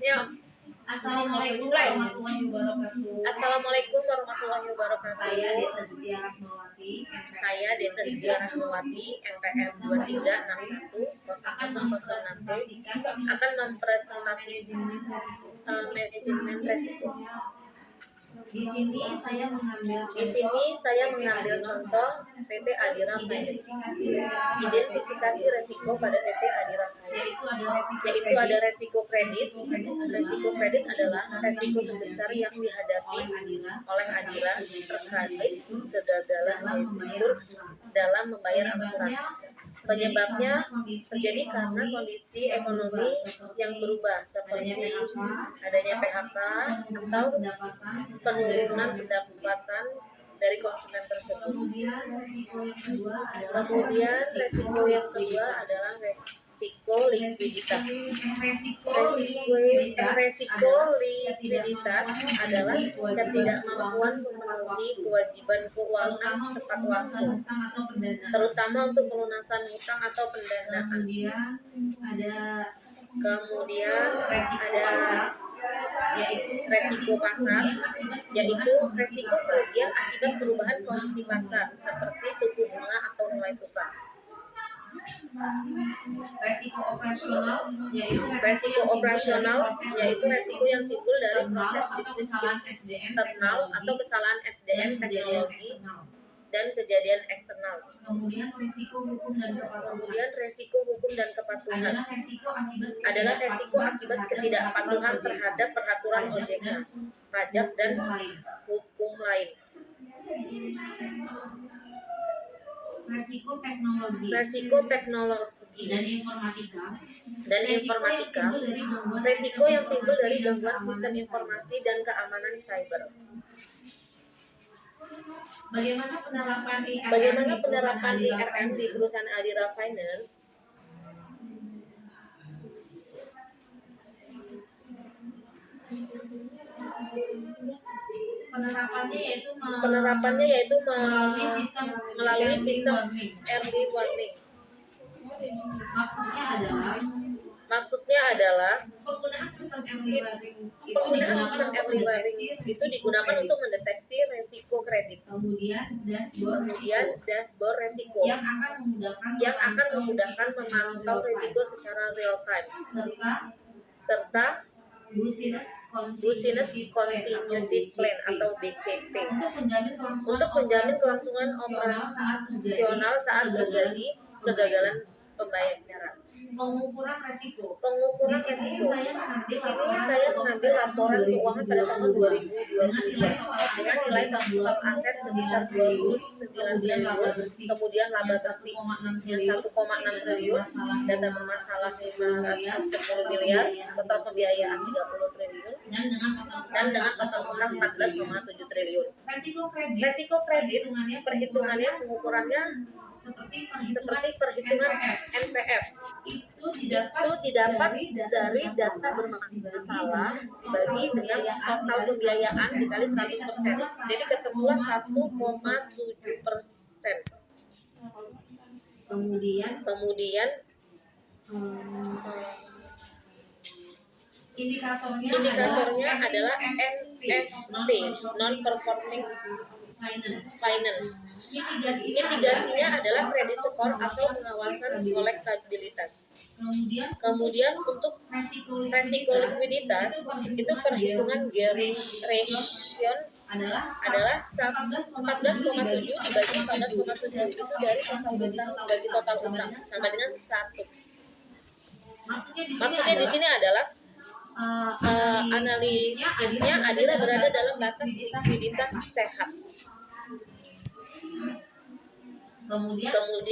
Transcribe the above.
Ya. Assalamualaikum warahmatullahi wabarakatuh. Assalamualaikum warahmatullahi wabarakatuh. Saya Deta Setia Rahmawati. Saya Deta Setia Rahmawati, NPM 23610006T akan mempresentasikan manajemen resiko. Di sini saya mengambil contoh PT Adira Finance. Identifikasi resiko pada PT Adira Finance, yaitu ada resiko kredit. Resiko kredit adalah resiko terbesar yang dihadapi oleh Adira terkait kegagalan kreditur dalam membayar angsuran. Penyebabnya terjadi karena kondisi ekonomi yang berubah, seperti adanya PHK atau penurunan pendapatan dari konsumen tersebut. Kemudian resiko yang kedua adalah resiko likuiditas. Resiko likuiditas adalah ketidakmampuan memenuhi kewajiban keuangan tepat waktu, terutama untuk pelunasan hutang atau pendanaan. Kemudian ada resiko pasar, yaitu resiko kerugian akibat perubahan kondisi pasar seperti suku bunga atau nilai tukar. Resiko operasional yaitu resiko yang timbul dari proses bisnis internal atau kesalahan SDM teknologi dan kejadian eksternal. Kemudian resiko hukum dan kepatuhan adalah resiko akibat ketidakpatuhan terhadap peraturan OJK, pajak dan hukum lain. Resiko teknologi dan informatika, resiko yang timbul dari gangguan sistem informasi dan keamanan cyber. Bagaimana penerapan IRM di perusahaan Adira Finance? Penerapannya yaitu melalui sistem early warning. Maksudnya adalah penggunaan sistem early warning itu digunakan untuk mendeteksi resiko kredit. Kemudian dashboard resiko yang akan memudahkan memantau resiko secara real time, serta Business Continuity Plan atau BCP untuk menjamin kelangsungan operasional saat terjadi kegagalan pembayaran. Pengukuran resiko. Di sini saya mengambil laporan keuangan pada tahun 2022 dengan nilai total aset sebesar 29 triliun, kemudian laba bersih 1,6 triliun, data bermasalah 510 miliar, total pembiayaan 30 triliun, dan dengan total utang 14,7 triliun. Resiko kredit perhitungannya pengukurannya seperti perhitungan NPF. Itu didapat dari data bermasalah dibagi dengan total pembiayaan dikali 100%. Jadi ketemulah 1,7%. Kemudian indikatornya adalah NFP, Non Performing Finance. Mitigasinya adalah kredit skor atau pengawasan kolektabilitas. Kemudian untuk resiko likuiditas itu perhitungan gear ratio adalah 14,7 dibagi 14,7 itu dari total utang dibagi total utang sama dengan 1. Maksudnya di sini adalah analisisnya Adira berada dalam batas likuiditas sehat. Kemudian